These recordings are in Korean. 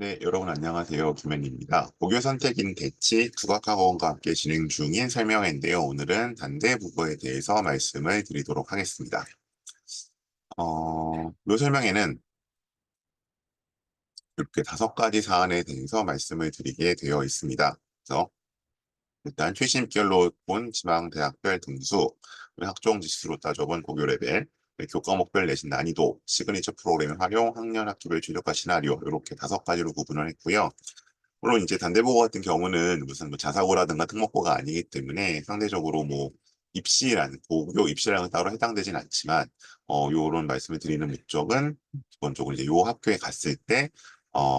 네, 여러분 안녕하세요. 김현입니다. 고교 선택인 대치 국악학원과 함께 진행 중인 설명회인데요. 오늘은 단대국어에 대해서 말씀을 드리도록 하겠습니다. 이 설명회는 이렇게 5가지 사안에 대해서 말씀을 드리게 되어 있습니다. 그래서 일단 최신 입결로 본 지방대학별 등수, 학종 지수로 따져본 고교 레벨, 교과목별 내신 난이도, 시그니처 프로그램 활용, 학년 학기별 최저가 시나리오 이렇게 5가지로 구분을 했고요. 물론 이제 단대국어 같은 경우는 무슨 뭐 자사고라든가 특목고가 아니기 때문에 상대적으로 뭐 입시라는 고교 입시라는 따로 해당되진 않지만 요런 말씀을 드리는 목적은 기본적으로 이제 요 학교에 갔을 때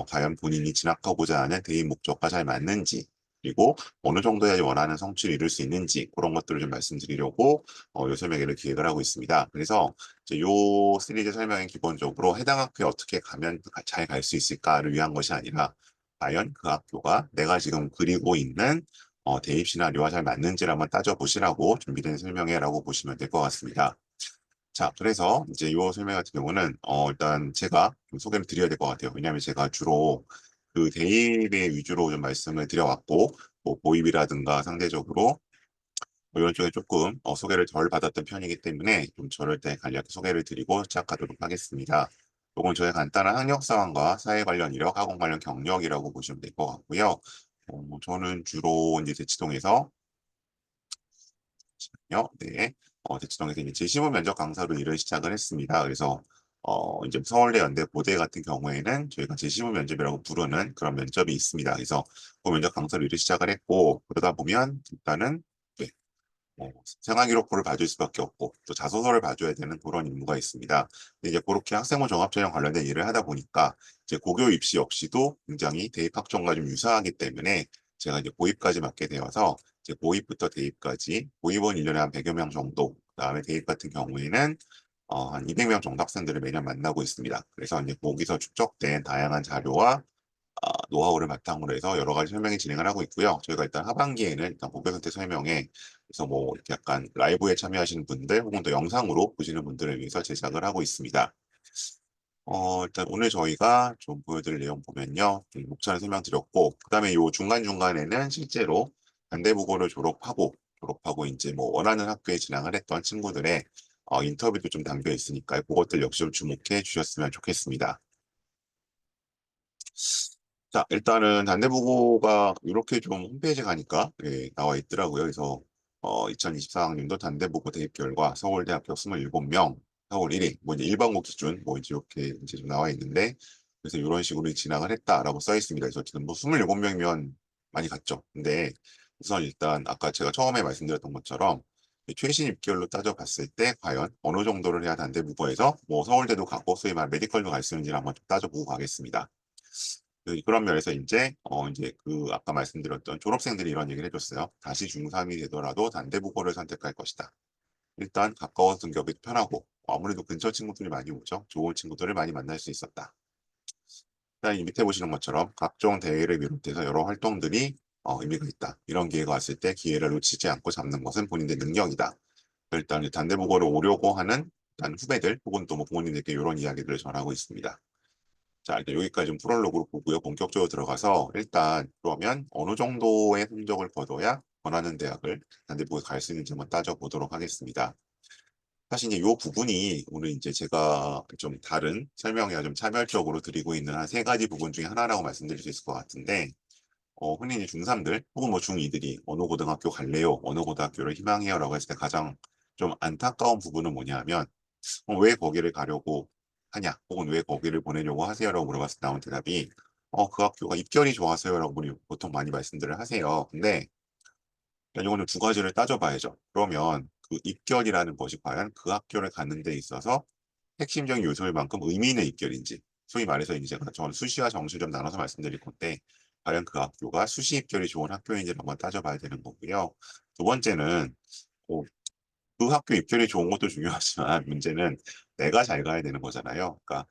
과연 본인이 진학하고자 하는 대입 목적과 잘 맞는지 그리고 어느 정도야 원하는 성취를 이룰 수 있는지 그런 것들을 좀 말씀드리려고 요 설명회를 기획을 하고 있습니다. 그래서 이제 요 시리즈 설명은 기본적으로 해당 학교에 어떻게 가면 잘 갈 수 있을까를 위한 것이 아니라 과연 그 학교가 내가 지금 그리고 있는 대입 시나리오와 잘 맞는지를 한번 따져보시라고 준비된 설명회라고 보시면 될 것 같습니다. 자, 그래서 이제 이 설명 같은 경우는 일단 제가 좀 소개를 드려야 될 것 같아요. 왜냐하면 제가 주로 그 대입의 위주로 좀 말씀을 드려왔고 뭐 보입이라든가 상대적으로 뭐 이런 쪽에 조금 소개를 덜 받았던 편이기 때문에 좀 저럴 때 간략히 소개를 드리고 시작하도록 하겠습니다. 이건 저의 간단한 학력 상황과 사회 관련 이력, 학원 관련 경력이라고 보시면 될 것 같고요. 저는 주로 이제 대치동에서 네, 대치동에서 이제 제15 면접 강사로 일을 시작을 했습니다. 그래서 이제 서울대, 연대, 고대 같은 경우에는 저희가 제15 면접이라고 부르는 그런 면접이 있습니다. 그래서 그 면접 강사로 일을 시작을 했고 그러다 보면 일단은 네, 생활 기록부를 봐줄 수밖에 없고 또 자소서를 봐줘야 되는 그런 임무가 있습니다. 근데 이제 그렇게 학생부 종합전형 관련된 일을 하다 보니까 이제 고교 입시 역시도 굉장히 대입 학종과 좀 유사하기 때문에 제가 이제 고입까지 맡게 되어서 이제 고입부터 대입까지 고입은 1년에 한 100여 명 정도, 그다음에 대입 같은 경우에는 한 200명 정도 학생들을 매년 만나고 있습니다. 그래서 이제 거기서 축적된 다양한 자료와 노하우를 바탕으로 해서 여러 가지 설명이 진행을 하고 있고요. 저희가 일단 하반기에는 일단 고교 선택 설명회 그래서 뭐 이렇게 약간 라이브에 참여하시는 분들 혹은 또 영상으로 보시는 분들을 위해서 제작을 하고 있습니다. 일단 오늘 저희가 좀 보여드릴 내용 보면요. 목차를 설명드렸고, 그 다음에 요 중간중간에는 실제로 단대국어를 졸업하고 이제 뭐 원하는 학교에 진학을 했던 친구들의 인터뷰도 좀 담겨 있으니까 그것들 역시 좀 주목해 주셨으면 좋겠습니다. 자, 일단은 단대부고가 이렇게 좀 홈페이지 가니까 예, 나와 있더라고요. 그래서 2024학년도 단대부고 대입 결과 서울대학교 27명, 서울 1위, 뭐 이제 일반고 기준 뭐 이제 이렇게 이제 좀 나와 있는데 그래서 이런 식으로 진행을 했다라고 써 있습니다. 그래서 지금 뭐 27명이면 많이 갔죠. 근데 우선 일단 아까 제가 처음에 말씀드렸던 것처럼 최신 입결로 따져봤을 때 과연 어느 정도를 해야 단대부고에서 뭐 서울대도 가고 소위 말 메디컬도 갈 수 있는지를 한번 좀 따져보고 가겠습니다. 그런 면에서 이제 그 아까 말씀드렸던 졸업생들이 이런 얘기를 해줬어요. 다시 중3이 되더라도 단대국어를 선택할 것이다. 일단 가까워서 등급이 편하고 아무래도 근처 친구들이 많이 오죠. 좋은 친구들을 많이 만날 수 있었다. 일단 이 밑에 보시는 것처럼 각종 대회를 비롯해서 여러 활동들이 의미가 있다. 이런 기회가 왔을 때 기회를 놓치지 않고 잡는 것은 본인의 능력이다. 일단 단대국어를 오려고 하는 일단 후배들 혹은 또 뭐 부모님들께 이런 이야기들을 전하고 있습니다. 자, 일단 여기까지 좀 프롤로그로 보고요. 본격적으로 들어가서 일단 그러면 어느 정도의 성적을 거둬야 원하는 대학을 단대부에 갈 수 있는지 한번 따져보도록 하겠습니다. 사실 이제 이 부분이 오늘 이제 제가 좀 다른 설명회와 좀 차별적으로 드리고 있는 한 3가지 부분 중에 하나라고 말씀드릴 수 있을 것 같은데, 흔히 이제 중3들 혹은 뭐 중2들이 어느 고등학교 갈래요? 어느 고등학교를 희망해요? 라고 했을 때 가장 좀 안타까운 부분은 뭐냐면, 왜 거기를 가려고 하냐, 혹은 왜 거기를 보내려고 하세요라고 물어봤을 때 나온 대답이, 그 학교가 입결이 좋아서요라고 보통 많이 말씀들을 하세요. 근데 이거는 2가지를 따져봐야죠. 그러면 그 입결이라는 것이 과연 그 학교를 가는 데 있어서 핵심적인 요소일 만큼 의미 있는 입결인지, 소위 말해서 이제 제가 저는 수시와 정시를 좀 나눠서 말씀드릴 건데, 과연 그 학교가 수시 입결이 좋은 학교인지를 한번 따져봐야 되는 거고요. 2번째는, 그 학교 입결이 좋은 것도 중요하지만 문제는 내가 잘 가야 되는 거잖아요. 그러니까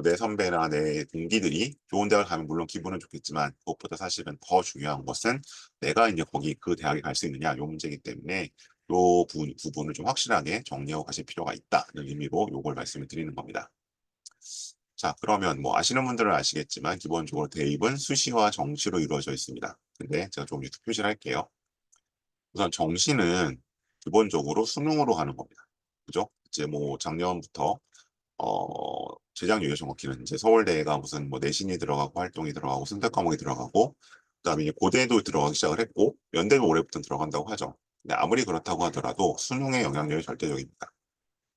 내 선배나 내 동기들이 좋은 대학을 가면 물론 기분은 좋겠지만 그것보다 사실은 더 중요한 것은 내가 이제 거기 그 대학에 갈 수 있느냐 요 문제이기 때문에 요 부분을 좀 확실하게 정리하고 가실 필요가 있다는 의미로 요걸 말씀을 드리는 겁니다. 자, 그러면 뭐 아시는 분들은 아시겠지만 기본적으로 대입은 수시와 정시로 이루어져 있습니다. 근데 제가 좀 이렇게 표시를 할게요. 우선 정시는 기본적으로 수능으로 가는 겁니다. 그죠? 이제 뭐 작년부터 재작년에 정확히는 이제 서울대가 무슨 뭐 내신이 들어가고 활동이 들어가고 선택 과목이 들어가고 그다음에 이제 고대도 들어가기 시작을 했고 연대도 올해부터 들어간다고 하죠. 근데 아무리 그렇다고 하더라도 수능의 영향력이 절대적입니다.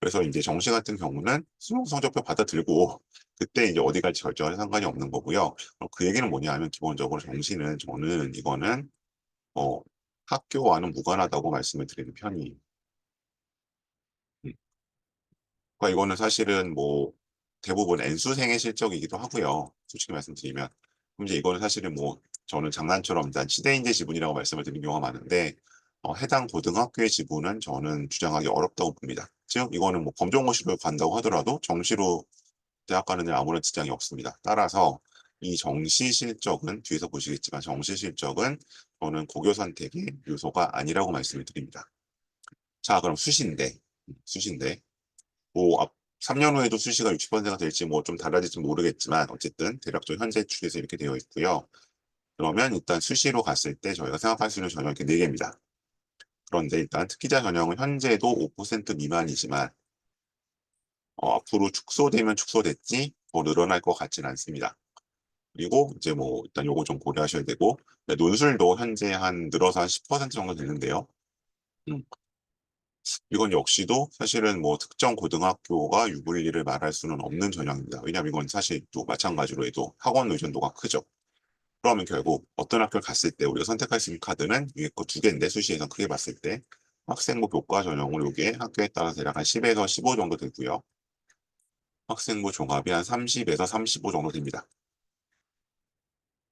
그래서 이제 정시 같은 경우는 수능 성적표 받아들고 그때 이제 어디 갈지 결정할 상관이 없는 거고요. 그 얘기는 뭐냐 하면 기본적으로 정시는 저는 이거는 어, 학교와는 무관하다고 말씀을 드리는 편이에요. 음. 그러니까 이거는 사실은 뭐 대부분 N수생의 실적이기도 하고요. 솔직히 말씀드리면. 그럼 이제 이거는 사실은 뭐 저는 장난처럼 일단 치대인재 지분이라고 말씀을 드린 경우가 많은데 해당 고등학교의 지분은 저는 주장하기 어렵다고 봅니다. 즉 이거는 뭐 검정고시로 간다고 하더라도 정시로 대학 가는 데 아무런 지장이 없습니다. 따라서 이 정시 실적은 뒤에서 보시겠지만 정시 실적은 저는 고교 선택의 요소가 아니라고 말씀을 드립니다. 자, 그럼 수시인데 뭐 3년 후에도 수시가 60%가 될지 뭐 좀 달라질지 모르겠지만 어쨌든 대략적으로 현재 추에서 이렇게 되어 있고요. 그러면 일단 수시로 갔을 때 저희가 생각할 수 있는 전형 이렇게 4개입니다. 그런데 일단 특기자 전형은 현재도 5% 미만이지만 앞으로 축소되면 축소됐지 더 늘어날 것 같지는 않습니다. 그리고 이제 뭐 일단 요거 좀 고려하셔야 되고 논술도 현재 한 늘어서 한 10% 정도 되는데요. 음, 이건 역시도 사실은 뭐 특정 고등학교가 유불리를 말할 수는 없는 전형입니다. 왜냐하면 이건 사실 또 마찬가지로 해도 학원 의존도가 크죠. 그러면 결국 어떤 학교를 갔을 때 우리가 선택할 수 있는 카드는 위에 거 2개인데 수시에서 크게 봤을 때 학생부 교과 전형으로 이게 학교에 따라서 대략 한 10에서 15 정도 되고요. 학생부 종합이 한 30에서 35 정도 됩니다.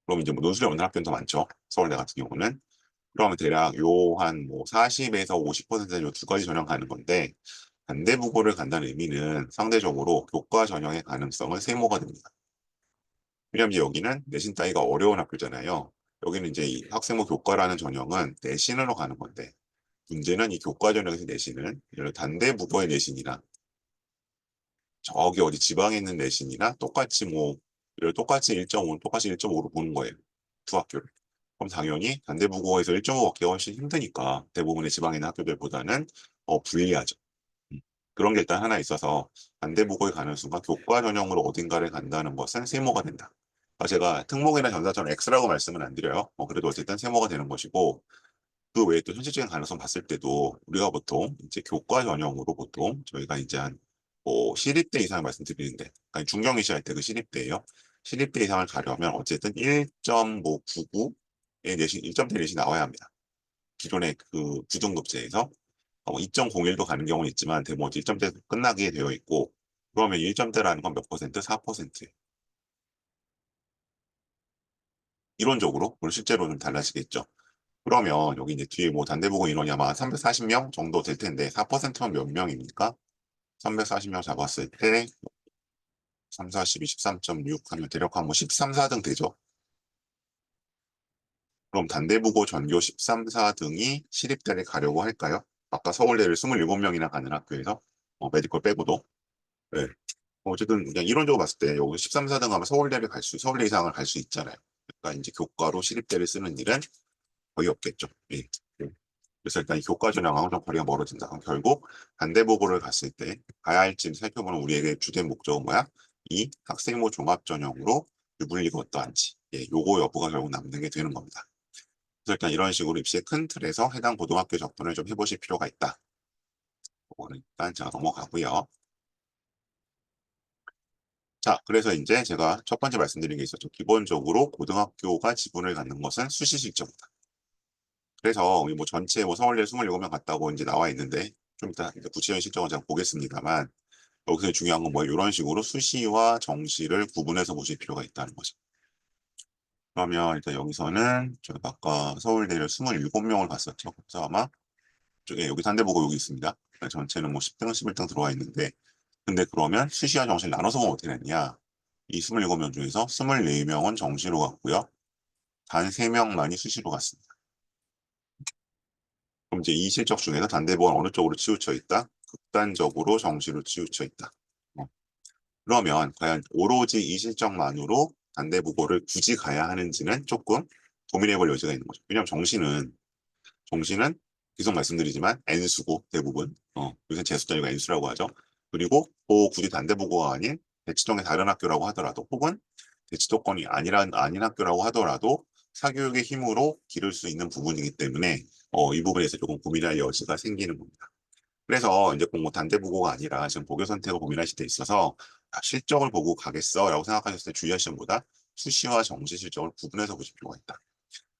그럼 이제 뭐 논술이 없는 학교는 더 많죠. 서울대 같은 경우는. 그러면 대략 요 한 뭐 40에서 50% 요 두 가지 전형 가는 건데 반대부고를 간다는 의미는 상대적으로 교과 전형의 가능성은 세모가 됩니다. 왜냐하면 이제 여기는 내신 따기가 어려운 학교잖아요. 여기는 이제 이 학생부 교과라는 전형은 내신으로 가는 건데 문제는 이 교과 전형에서 내신은 예를 들어 단대부고의 내신이나 저기 어디 지방에 있는 내신이나 똑같이 뭐 예를 들어 똑같이 1.5, 똑같이 1.5로 보는 거예요. 두 학교를. 그럼 당연히 단대부고에서 1.5 얻기가 훨씬 힘드니까 대부분의 지방에 있는 학교들보다는 불리하죠. 음. 그런 게 일단 하나 있어서 반대부고에 가는 순간 교과 전형으로 어딘가를 간다는 것은 세모가 된다. 제가 특목이나 전사처럼 X라고 말씀은 안 드려요. 그래도 어쨌든 세모가 되는 것이고 그 외에 또 현실적인 가능성 봤을 때도 우리가 보통 이제 교과 전형으로 보통 저희가 이제 한 시립대 이상을 말씀드리는데 아니 중경이시 할 때 그 시립대예요. 시립대 이상을 가려면 어쨌든 1.99의 내신 1점대 내신 나와야 합니다. 기존의 그 부등급제에서 2.01도 가는 경우는 있지만 대부분 1점대 끝나게 되어 있고 그러면 1점대라는 건 몇 퍼센트? 4%. 이론적으로 물론 실제로 좀 달라지겠죠. 그러면 여기 이제 뒤에 뭐 단대부고 인원이 아마 340명 정도 될 텐데 4%면 몇 명입니까? 340명 잡았을 때 3, 40, 23.6 하면 대략 한 뭐 13, 4등 되죠. 그럼 단대부고 전교 13, 4등이 시립대를 가려고 할까요? 아까 서울대를 27명이나 가는 학교에서 메디컬 빼고도 네. 어쨌든 그냥 이론적으로 봤을 때 여기 13, 4등 하면 서울대 이상을 갈 수 있잖아요. 그러니까 이제 교과로 시립대를 쓰는 일은 거의 없겠죠. 예. 예. 그래서 일단 이 교과 전형하고 좀 거리가 멀어진다. 그럼 결국 반대보고를 갔을 때 가야 할지 살펴보는 우리에게 주된 목적은 뭐야? 이 학생부 종합 전형으로 유불리가 어떠한지 요거 여부가 결국 남는 게 되는 겁니다. 그래서 일단 이런 식으로 입시의 큰 틀에서 해당 고등학교 접근을 좀 해보실 필요가 있다. 이거는 일단 제가 넘어가고요. 자, 그래서 이제 제가 첫 번째 말씀드린 게 있었죠. 기본적으로 고등학교가 지분을 갖는 것은 수시 실적이다. 그래서 우리 뭐 전체 뭐 서울대 27명 갔다고 이제 나와 있는데 좀 이따 이제 구체적인 실적은 제가 보겠습니다만 여기서 중요한 건 뭐예요? 이런 식으로 수시와 정시를 구분해서 보실 필요가 있다는 거죠. 그러면 일단 여기서는 제가 아까 서울대를 27명을 갔었죠. 그래서 아마 쪽에 여기 단대보고 여기 있습니다. 전체는 뭐 10등, 11등 들어와 있는데 근데 그러면 수시와 정시를 나눠서 보면 어떻게 됐냐? 이 27명 중에서 24명은 정시로 갔고요. 단 3명만이 수시로 갔습니다. 그럼 이제 이 실적 중에서 단대보는 어느 쪽으로 치우쳐 있다? 극단적으로 정시로 치우쳐 있다. 어. 그러면 과연 오로지 이 실적만으로 단대부고를 굳이 가야 하는지는 조금 고민해볼 여지가 있는 거죠. 왜냐하면 정시는 계속 말씀드리지만 N수고 대부분 요새 재수도 아니고 N수라고 하죠. 그리고 굳이 단대부고가 아닌 대치동의 다른 학교라고 하더라도 혹은 대치도권이 아닌 학교라고 하더라도 사교육의 힘으로 기를 수 있는 부분이기 때문에 이 부분에서 조금 고민할 여지가 생기는 겁니다. 그래서 이제 공고 단대부고가 아니라 지금 보교 선택을 고민하실 때 있어서 실적을 보고 가겠어라고 생각하셨을 때 주의하시는 것보다 수시와 정시 실적을 구분해서 보실 필요가 있다.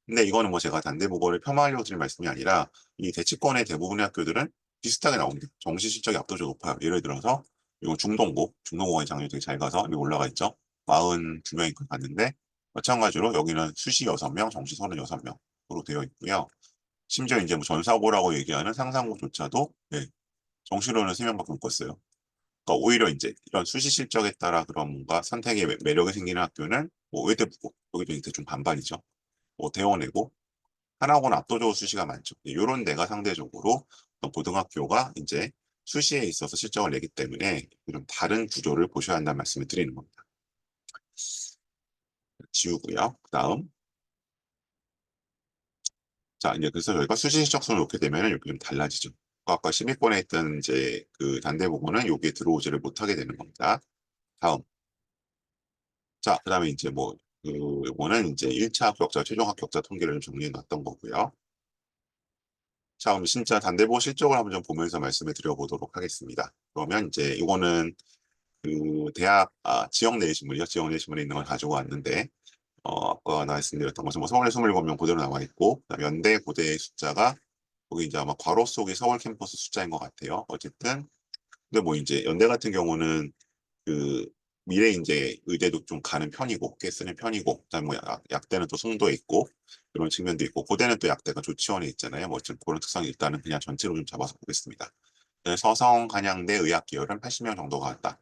근데 이거는 뭐 제가 단대부고를 폄하하려고 드린 말씀이 아니라 이 대치권의 대부분의 학교들은 비슷하게 나옵니다. 정시 실적이 압도적으로 높아요. 예를 들어서 이건 중동고가 작년에 되게 잘 가서 여기 올라가 있죠. 42명이 갔는데 마찬가지로 여기는 수시 6명, 정시 36명으로 되어 있고요. 심지어 이제 뭐 전사고라고 얘기하는 상상고조차도 정시로는 3명밖에 못 갔어요. 그러니까 오히려 이제 이런 수시 실적에 따라 그런 뭔가 선택의 매력이 생기는 학교는 뭐 의대부고 여기도 이제 좀 반반이죠. 뭐 대원외고 하나고는 압도적으로 수시가 많죠. 이런 데가 상대적으로 어떤 고등학교가 이제 수시에 있어서 실적을 내기 때문에 좀 다른 구조를 보셔야 한다는 말씀을 드리는 겁니다. 지우고요. 그다음 자 이제 그래서 저희가 수시 실적선을 놓게 되면 이렇게 좀 달라지죠. 아까 10위권에 있던 이제 그 단대부고는 여기에 들어오지를 못하게 되는 겁니다. 다음 자 그다음에 이제 뭐 요거는 이제 1차 합격자, 최종 합격자 통계를 좀 정리해 놨던 거고요. 자, 그럼 진짜 단대보 실적을 한번 좀 보면서 말씀을 드려보도록 하겠습니다. 그러면 이제 이거는 그 대학 지역 내신문이요. 지역 내신문에 있는 걸 가지고 왔는데 아까 말씀드렸던 것처럼 뭐 서울에 27명 그대로 나와 있고 그다음에 연대 고대의 숫자가 거기 이제 아마 괄호 속이 서울 캠퍼스 숫자인 것 같아요. 어쨌든 근데 뭐 이제 연대 같은 경우는 그 미래 이제 의대도 좀 가는 편이고 꽤 쓰는 편이고 그다음에 뭐 약대는 또 송도에 있고 그런 측면도 있고 고대는 또 약대가 조치원에 있잖아요. 뭐 어쨌든 그런 특성이 일단은 그냥 전체로 좀 잡아서 보겠습니다. 네, 서성 한양대 의학 계열은 80명 정도가 왔다.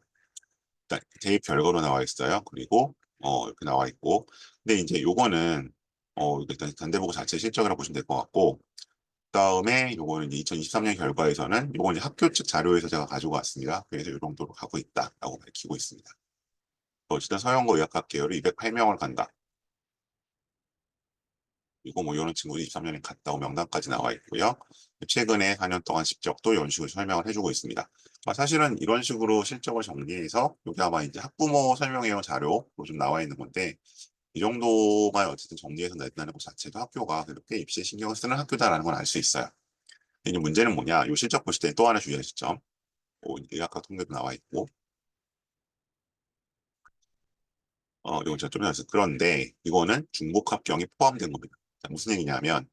일단 대입 결과로 나와 있어요. 그리고 이렇게 나와 있고 근데 이제 요거는 일단 단대보고 자체 실적이라고 보시면 될 것 같고 그다음에 요거는 이제 2023년 결과에서는 요건 이제 학교 측 자료에서 제가 가지고 왔습니다. 그래서 이 정도로 가고 있다라고 밝히고 있습니다. 어쨌든 서영고 의학학 계열이 208명을 간다. 그리고 뭐 이런 친구도 23년에 갔다고 명단까지 나와 있고요. 최근에 4년 동안 실적도 이런 식으로 설명을 해주고 있습니다. 사실은 이런 식으로 실적을 정리해서 여기 아마 이제 학부모 설명회용 자료로 좀 나와 있는 건데 이 정도만 어쨌든 정리해서 낸다는 것 자체도 학교가 그렇게 입시에 신경을 쓰는 학교다라는 걸 알 수 있어요. 이 문제는 뭐냐? 이 실적 보실 때 또 하나 주의하실 점. 의학과 통계도 나와 있고 이건 제가 좀 전에 했어요. 그런데 이거는 중복 합격이 포함된 겁니다. 자, 무슨 얘기냐면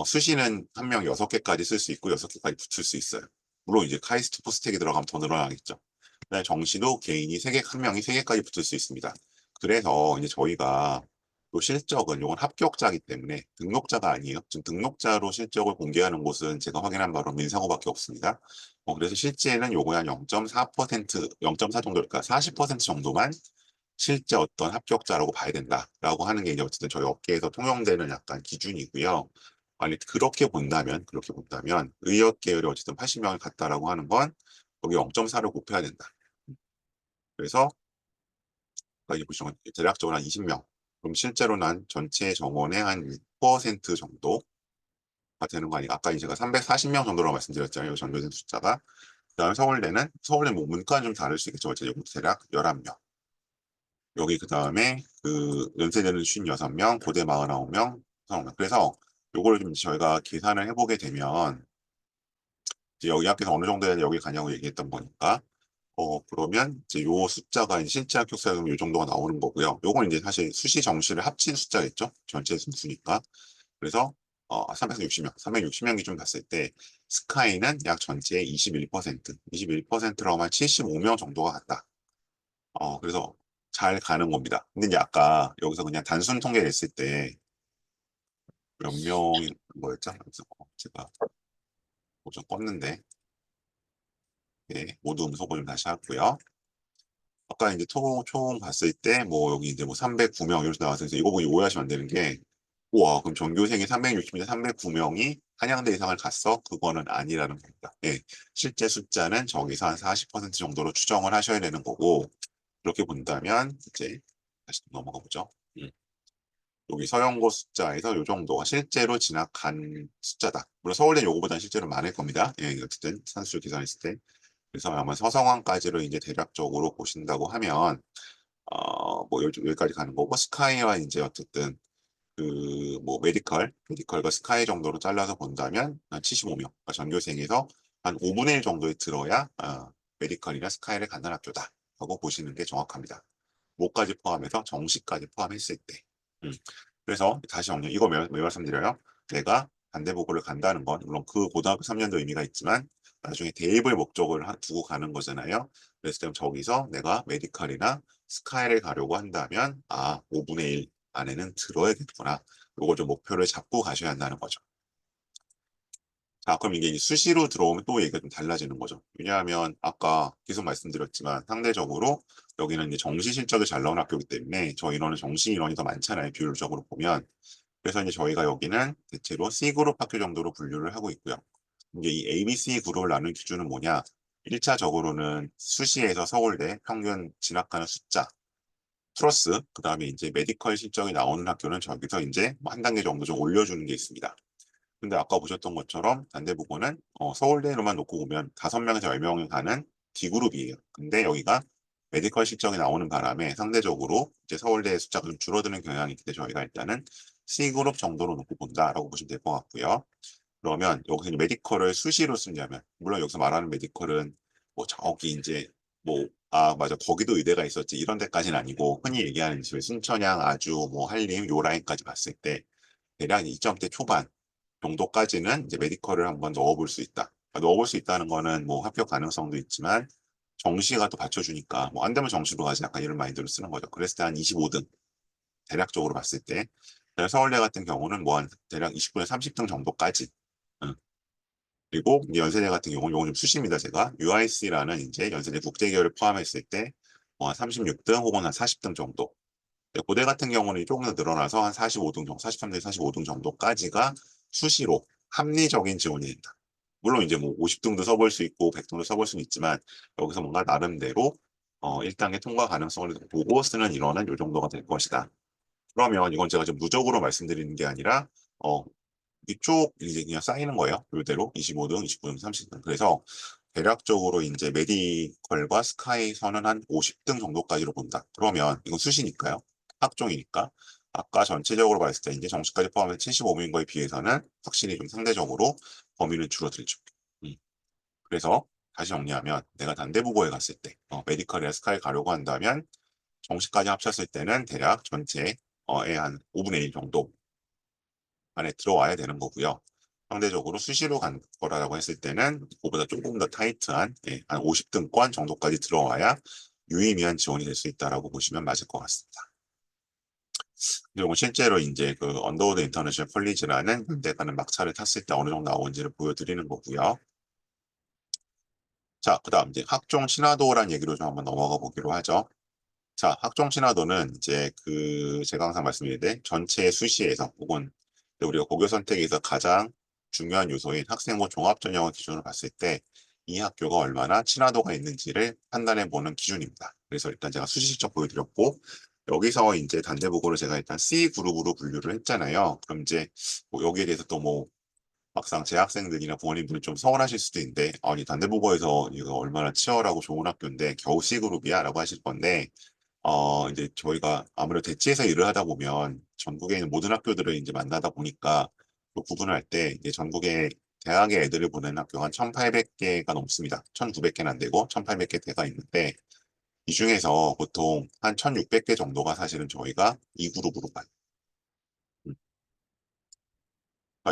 수시는 한 명 6개까지 쓸 수 있고 6개까지 붙일 수 있어요. 물론 이제 카이스트 포스텍이 들어가면 더 늘어나겠죠. 그다음에 정시도 개인이 3개, 한 명이 3개까지 붙을 수 있습니다. 그래서 이제 저희가 요 실적은 요건 합격자이기 때문에 등록자가 아니에요. 지금 등록자로 실적을 공개하는 곳은 제가 확인한 바로 민사고밖에 없습니다. 그래서 실제는 요거 한 0.4%, 0.4 정도일까? 40% 정도만 실제 어떤 합격자라고 봐야 된다라고 하는 게 이제 어쨌든 저희 업계에서 통용되는 약간 기준이고요. 만약 그렇게 본다면 의학 계열이 어쨌든 80명을 갔다라고 하는 건 거기 0.4를 곱해야 된다. 그래서 여기 보시면 대략적으로 한 20명. 그럼 실제로는 한 전체 정원의 한 6% 정도가 되는 거 아니까 아까 제가 340명 정도라고 말씀드렸잖아요. 전교생 숫자가. 그다음에 서울대 뭐 문과는 좀 다를 수 있겠죠. 어쨌든 대략 11명. 여기 그다음에 그 연세대는 56명, 고대 49명, 그래서 요거를 좀 저희가 계산을 해보게 되면 이제 여기 학교에서 어느 정도 해야 여기 가냐고 얘기했던 거니까 그러면 이제 요 숫자가 이제 실제 합격자금 요 정도가 나오는 거고요. 요건 이제 사실 수시 정시를 합친 숫자겠죠. 전체 승수니까. 그래서 360명, 360명 기준 봤을 때 스카이는 약 전체의 21%라고 하면 75명 정도가 갔다. 그래서 잘 가는 겁니다. 근데 이제 아까 여기서 그냥 단순 통계 냈을 때 몇 명이 뭐였죠? 그래서 제가 뭐좀 껐는데 모두 음소거 좀 다시 하고요. 아까 이제 총 봤을 때 뭐 여기 이제 뭐 309명 이렇게 나와서 이거 보고 오해하시면 안 되는 게 우와 그럼 전교생이 360인데 309명이 한양대 이상을 갔어? 그거는 아니라는 겁니다. 예, 실제 숫자는 저기서 한 40% 정도로 추정을 하셔야 되는 거고, 그렇게 본다면 이제 다시 넘어가 보죠. 여기 서영고 숫자에서 요 정도가 실제로 진학한 숫자다. 물론 서울대 요거보다는 실제로 많을 겁니다. 예, 어쨌든 산수 계산했을 때. 그래서 아마 서성왕까지로 이제 대략적으로 보신다고 하면 뭐 여기까지 가는 거고 스카이와 이제 어쨌든 그 뭐 메디컬과 스카이 정도로 잘라서 본다면 한 75명, 그러니까 전교생에서 한 5분의 1 정도에 들어야 메디컬이나 스카이를 가는 학교다 하고 보시는 게 정확합니다. 모까지 포함해서 정시까지 포함했을 때. 음. 그래서 다시 정리, 이거 왜 말씀드려요? 내가 단대보고를 간다는 건 물론 그 고등학교 3년도 의미가 있지만 나중에 대입을 목적을 두고 가는 거잖아요. 그래서 저기서 내가 메디컬이나 스카이를 가려고 한다면 5분의 1 안에는 들어야겠구나. 요걸 좀 목표를 잡고 가셔야 한다는 거죠. 자, 그럼 이게 수시로 들어오면 또 얘기가 좀 달라지는 거죠. 왜냐하면 아까 계속 말씀드렸지만 상대적으로 여기는 이제 정시 실적이 잘 나온 학교이기 때문에 저 인원은 정시 인원이 더 많잖아요. 비율적으로 보면. 그래서 이제 저희가 여기는 대체로 C그룹 학교 정도로 분류를 하고 있고요. 이제 이 ABC 그룹을 나눈 기준은 뭐냐? 1차적으로는 수시에서 서울대 평균 진학하는 숫자 플러스 그다음에 이제 메디컬 실적이 나오는 학교는 저기서 이제 한 단계 정도 좀 올려주는 게 있습니다. 근데 아까 보셨던 것처럼 단대부고는 서울대로만 놓고 보면 5명에서 10명이 가는 D그룹이에요. 근데 여기가 메디컬 실적이 나오는 바람에 상대적으로 이제 서울대 숫자가 좀 줄어드는 경향이 있기 때문에 저희가 일단은 C그룹 정도로 놓고 본다라고 보시면 될 것 같고요. 그러면 여기서 이제 메디컬을 수시로 쓰냐면 물론 여기서 말하는 메디컬은 뭐 저기 이제 뭐 맞아 거기도 의대가 있었지 이런 데까지는 아니고 흔히 얘기하는 지금 순천향 아주 뭐 한림 요 라인까지 봤을 때 대략 2점대 초반 정도까지는 이제 메디컬을 한번 넣어볼 수 있다. 넣어볼 수 있다는 거는 뭐 합격 가능성도 있지만 정시가 또 받쳐주니까 뭐 안 되면 정시로 가지 약간 이런 마인드로 쓰는 거죠. 그랬을 때 한 25등 대략적으로 봤을 때 서울대 같은 경우는 뭐 한 대략 20분에 30등 정도까지. 응. 그리고 연세대 같은 경우는 요건 좀 수시입니다. 제가 UIC라는 이제 연세대 국제계열을 포함했을 때 뭐 한 36등 혹은 한 40등 정도. 고대 같은 경우는 조금 더 늘어나서 한 45등 정도, 43등, 45등 정도까지가 수시로 합리적인 지원이 된다. 물론 이제 뭐 50등도 써볼 수 있고 100등도 써볼 수는 있지만 여기서 뭔가 나름대로 1단계 통과 가능성을 보고 쓰는 인원은 이 정도가 될 것이다. 그러면 이건 제가 좀 무적으로 말씀드리는 게 아니라 이쪽 이제 그냥 쌓이는 거예요. 이대로 25등, 29등, 30등. 그래서 대략적으로 이제 메디컬과 스카이선은 한 50등 정도까지로 본다. 그러면 이건 수시니까요. 학종이니까. 아까 전체적으로 봤을 때 이제 정시까지 포함해서 75명인 거에 비해서는 확실히 좀 상대적으로 범위는 줄어들죠. 그래서 다시 정리하면 내가 단대부고에 갔을 때 메디컬이나 스카이 가려고 한다면 정시까지 합쳤을 때는 대략 전체의 한 5분의 1 정도 안에 들어와야 되는 거고요. 상대적으로 수시로 간 거라고 했을 때는 그보다 조금 더 타이트한 한 50등권 정도까지 들어와야 유의미한 지원이 될 수 있다라고 보시면 맞을 것 같습니다. 그리고 실제로 이제 그 언더우드 인터내셔널 컬리지라는 내가는 막차를 탔을 때 어느 정도 나오는지를 보여드리는 거고요. 자, 그다음 이제 학종 친화도라는 얘기로 좀 한번 넘어가 보기로 하죠. 자, 학종 친화도는 이제 그 제가 항상 말씀드리는데 전체 수시에서 혹은 우리가 고교 선택에서 가장 중요한 요소인 학생부 종합 전형을 기준으로 봤을 때 이 학교가 얼마나 친화도가 있는지를 판단해 보는 기준입니다. 그래서 일단 제가 수시 실적 보여드렸고 여기서 이제 단대보고를 제가 일단 C 그룹으로 분류를 했잖아요. 그럼 이제 뭐 여기에 대해서 또 뭐 막상 재학생들이나 부모님들이 좀 서운하실 수도 있는데 아니 단대보고에서 이거 얼마나 치열하고 좋은 학교인데 겨우 C 그룹이야? 라고 하실 건데 이제 저희가 아무래도 대치에서 일을 하다 보면 전국에 있는 모든 학교들을 이제 만나다 보니까 또 구분할 때 이제 전국의 대학의 애들을 보내는 학교가 한 1,800개가 넘습니다. 1,900개는 안 되고 1,800개 대가 있는데 이 중에서 보통 한 1,600개 정도가 사실은 저희가 2그룹으로 가요.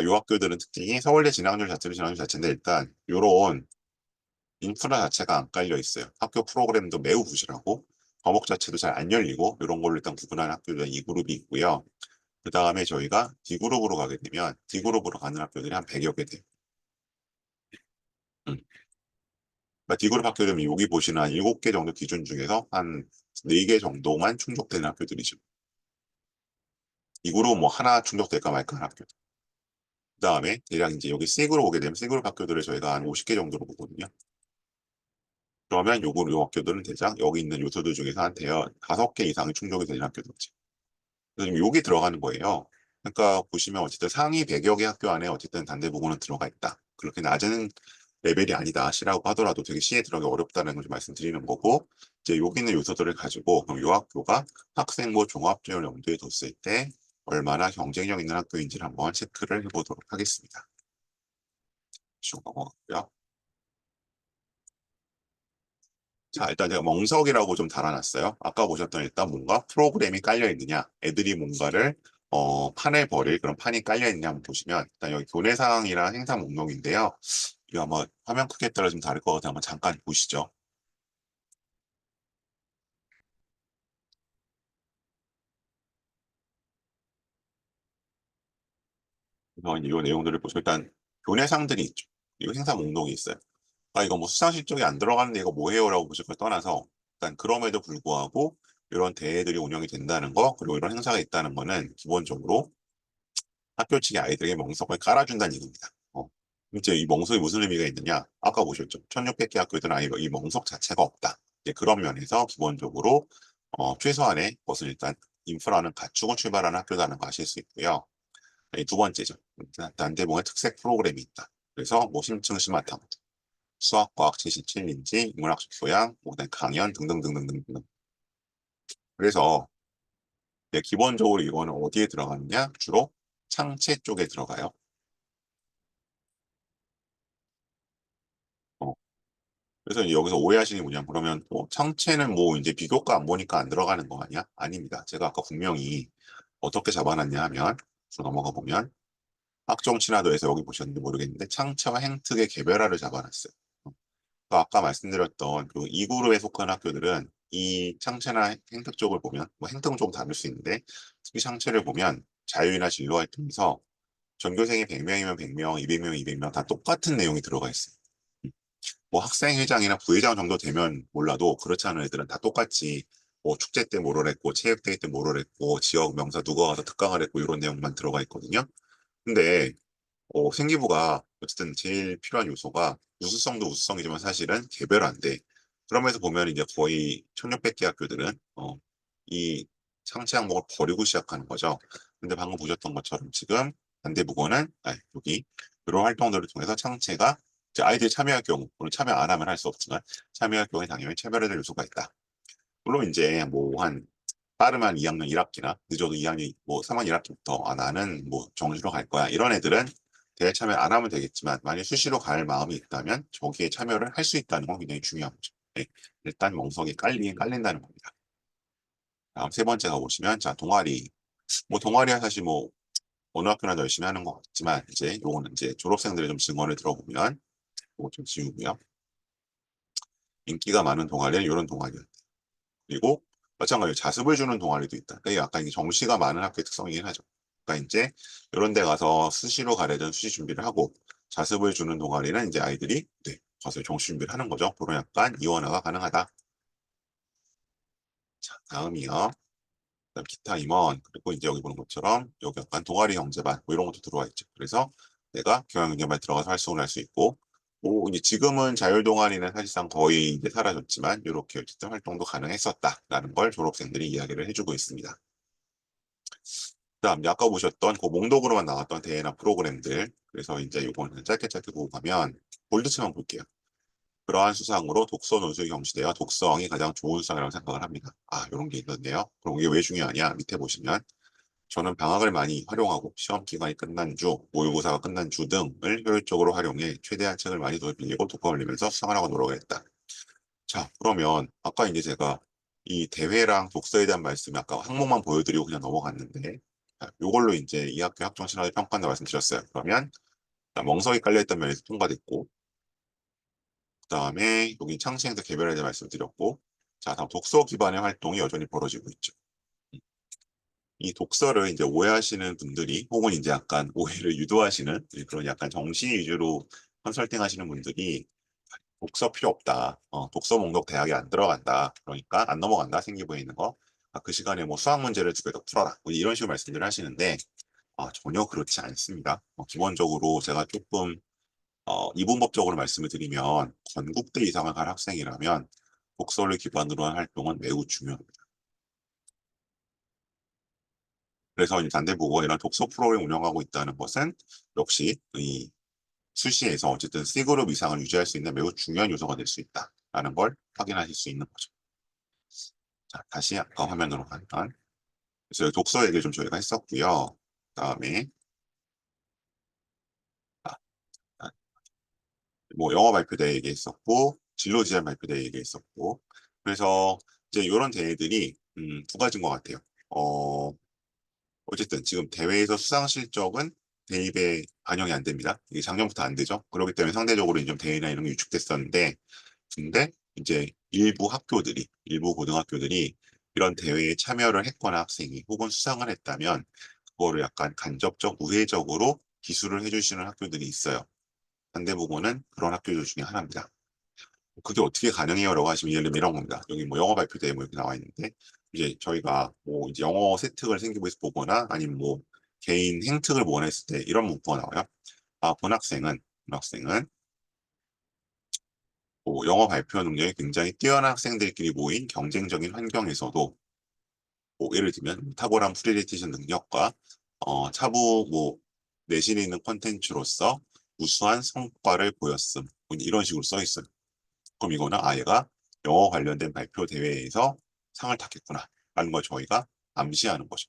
이 학교들은 특징이 서울대 진학률 자체도 진학률 자체인데 일단 이런 인프라 자체가 안 깔려 있어요. 학교 프로그램도 매우 부실하고 과목 자체도 잘 안 열리고 이런 걸로 일단 구분하는 학교들은 이 그룹이 있고요. 그 다음에 저희가 D그룹으로 가게 되면 D그룹으로 가는 학교들이 한 100여 개 돼요. 음. 그러니까 D그룹 학교들은 여기 보시는 한 7개 정도 기준 중에서 한 4개 정도만 충족되는 학교들이죠. D그룹 뭐 하나 충족될까 말까 하는 학교. 그다음에 대략 이제 여기 C그룹 오게 되면 C그룹 학교들을 저희가 한 50개 정도로 보거든요. 그러면 요 학교들은 대략 여기 있는 요소들 중에서 한 대여 5개 이상이 충족이 되는 학교들이죠. 그래서 지금 여기 들어가는 거예요. 그러니까 보시면 어쨌든 상위 100여 개 학교 안에 어쨌든 단대부고는 들어가 있다. 그렇게 낮은 레벨이 아니다. C라고 하더라도 되게 C에 들어가기 어렵다는 걸 좀 말씀드리는 거고, 이제 여기 있는 요소들을 가지고 그럼 이 학교가 학생부 종합지원을 염두에 뒀을 때 얼마나 경쟁력 있는 학교인지를 한번 체크를 해보도록 하겠습니다. 쭉 넘어가고요. 자, 일단 제가 멍석이라고 좀 달아놨어요. 아까 보셨던 일단 뭔가 프로그램이 깔려 있느냐, 애들이 뭔가를 판을 벌일 그런 판이 깔려 있느냐 한번 보시면 일단 여기 교내 상황이랑 행사 목록인데요. 이거 아마 화면 크기에 따라 좀 다를 것 같아요. 한번 잠깐 보시죠. 그래서 이제 이 내용들을 보시면 일단 교내상들이 있죠. 그리고 행사 목록이 있어요. 아, 이거 뭐 수상식 쪽에 안 들어가는데 이거 뭐해요라고 보실 걸 떠나서 일단 그럼에도 불구하고 이런 대회들이 운영이 된다는 거, 그리고 이런 행사가 있다는 거는 기본적으로 학교 측이 아이들에게 멍석을 깔아준다는 얘기입니다. 이제 이 멍석이 무슨 의미가 있느냐? 아까 보셨죠? 1600개 학교들은 아예 이 멍석 자체가 없다. 이제 그런 면에서 기본적으로 최소한의 것을 일단 인프라는 갖추고 출발하는 학교다는 거 아실 수 있고요. 두 번째죠. 단대봉의 특색 프로그램이 있다. 그래서 뭐 심층 스마트함, 수학과학 77인지, 인문학적 소양, 뭐 그다음에 강연 등등등등등등. 그래서 기본적으로 이거는 어디에 들어가느냐? 주로 창체 쪽에 들어가요. 어, 그래서 이제 여기서 오해하시는 게 뭐냐면 그러면 뭐 창체는 뭐 이제 비교과 안 보니까 안 들어가는 거 아니야? 아닙니다. 제가 아까 분명히 어떻게 잡아놨냐 하면 넘어가 보면 학종 친화도에서 여기 보셨는지 모르겠는데 창체와 행특의 개별화를 잡아놨어요. 아까 말씀드렸던 그 2그룹에 속한 학교들은 이 창체나 행특 쪽을 보면 뭐 행특은 조금 다를 수 있는데 특히 창체를 보면 자유이나 진로 활동에서 전교생이 100명이면 100명, 200명, 200명 다 똑같은 내용이 들어가 있어요. 뭐 학생회장이나 부회장 정도 되면 몰라도 그렇지 않은 애들은 다 똑같이 뭐 축제 때 뭐를 했고 체육대회 때 뭐를 했고 지역 명사 누가 와서 특강을 했고 이런 내용만 들어가 있거든요. 근데 생기부가 어쨌든 제일 필요한 요소가 우수성도 우수성이지만 사실은 개별화인데 그러면서 보면 이제 거의 1600개 학교들은 이 상체 항목을 버리고 시작하는 거죠. 근데 방금 보셨던 것처럼 지금 반대부고는 여기 이런 활동들을 통해서 창체가 이제 아이들이 참여할 경우, 물론 참여 안 하면 할 수 없지만 참여할 경우에 당연히 차별화될 요소가 있다. 물론 이제 뭐 한 빠르면 2학년 1학기나 늦어도 2학년 뭐 3학년 1학기부터 나는 뭐 정시로 갈 거야 이런 애들은 대회 참여 안 하면 되겠지만 만약 수시로 갈 마음이 있다면 저기에 참여를 할 수 있다는 건 굉장히 중요한 거죠. 네, 일단 멍석이 깔린다는 겁니다. 다음 세 번째 가보시면 자 동아리 뭐 동아리야 사실 뭐 어느 학교나 열심히 하는 것 같지만 이제 요거는 이제 졸업생들의 좀 증언을 들어보면 요거 좀 지우고요. 인기가 많은 동아리는 이런 동아리였다. 그리고 마찬가지로 자습을 주는 동아리도 있다. 그게 약간 이게 정시가 많은 학교의 특성이긴 하죠. 그러니까 이제 이런 데 가서 수시로 가려던 수시 준비를 하고 자습을 주는 동아리는 이제 아이들이 가서 정시 준비를 하는 거죠. 그런 약간 이원화가 가능하다. 자, 다음이요. 그다음 기타 임원 그리고 이제 여기 보는 것처럼 여기 약간 동아리 경제반 뭐 이런 것도 들어와 있죠. 그래서 내가 경영경제반에 들어가서 활동을 할 수 있고 뭐 이제 지금은 자율 동아리는 사실상 거의 이제 사라졌지만 이렇게 어쨌든 활동도 가능했었다라는 걸 졸업생들이 이야기를 해주고 있습니다. 그다음 아까 보셨던 그 몽독으로만 나왔던 대회나 프로그램들 그래서 이제 요거는 짧게 짧게 보고 가면 볼드체만 볼게요. 그러한 수상으로 독서 논술 경시대와 독서왕이 가장 좋은 수상이라고 생각을 합니다. 아, 이런 게 있는데요. 그럼 이게 왜 중요하냐? 밑에 보시면 저는 방학을 많이 활용하고 시험 기간이 끝난 주, 모의고사가 끝난 주 등을 효율적으로 활용해 최대한 책을 많이 더 빌리고 독학을 내면서 수상을 하고 노력을 했다. 자, 그러면 아까 이제 제가 이 대회랑 독서에 대한 말씀이 아까 항목만 보여드리고 그냥 넘어갔는데 자, 요걸로 이제 이 학교 학종 신화를 평가한다 말씀드렸어요. 그러면 멍석이 깔려있던 면에서 통과됐고 그다음에 여기 창시행사 개별에 대해 말씀드렸고 자, 다음 독서 기반의 활동이 여전히 벌어지고 있죠. 이 독서를 이제 오해하시는 분들이 혹은 이제 약간 오해를 유도하시는 그런 약간 정시 위주로 컨설팅 하시는 분들이 독서 필요 없다. 독서 목록 대학에 안 들어간다. 그러니까 안 넘어간다. 생기부에 있는 거. 그 시간에 뭐 수학 문제를 두 개 더 풀어라. 뭐 이런 식으로 말씀들을 하시는데 전혀 그렇지 않습니다. 기본적으로 제가 조금 이분법적으로 말씀을 드리면 건국대 이상을 간 학생이라면 독서를 기반으로 한 활동은 매우 중요합니다. 그래서 이 단대국어 이런 독서 프로그램을 운영하고 있다는 것은 역시 이 수시에서 어쨌든 C그룹 이상을 유지할 수 있는 매우 중요한 요소가 될 수 있다라는 걸 확인하실 수 있는 거죠. 자, 다시 아까 화면으로 가면 그래서 여기 독서 얘기를 좀 저희가 했었고요. 그다음에 아, 아, 뭐 영어 발표대 얘기했었고 진로 지원 발표대 얘기했었고 그래서 이제 이런 대회들이 두 가지인 것 같아요. 어, 어쨌든 지금 대회에서 수상 실적은 대입에 반영이 안 됩니다. 이게 작년부터 안 되죠. 그렇기 때문에 상대적으로 좀 대회나 이런 게 위축됐었는데, 근데 이제 일부 고등학교들이 이런 대회에 참여를 했거나 학생이 혹은 수상을 했다면 그거를 약간 간접적, 우회적으로 기술을 해주시는 학교들이 있어요. 현대부고는 그런 학교들 중에 하나입니다. 그게 어떻게 가능해요라고 하시면 예를 들면 이런 겁니다. 여기 뭐 영어 발표대 뭐 이렇게 나와 있는데 이제 저희가 뭐 이제 영어 세특을 생기부에서 보거나 아니면 뭐 개인 행특을 원했을 때 이런 문구가 나와요. 본학생은 뭐 영어 발표 능력이 굉장히 뛰어난 학생들끼리 모인 경쟁적인 환경에서도 뭐 예를 들면 탁월한 프리레이테이션 능력과 차후 뭐 내신 있는 콘텐츠로서 우수한 성과를 보였음. 뭐 이런 식으로 써 있어요. 그럼 이거는 얘가 영어 관련된 발표 대회에서 상을 탔겠구나 라는 걸 저희가 암시하는 거죠.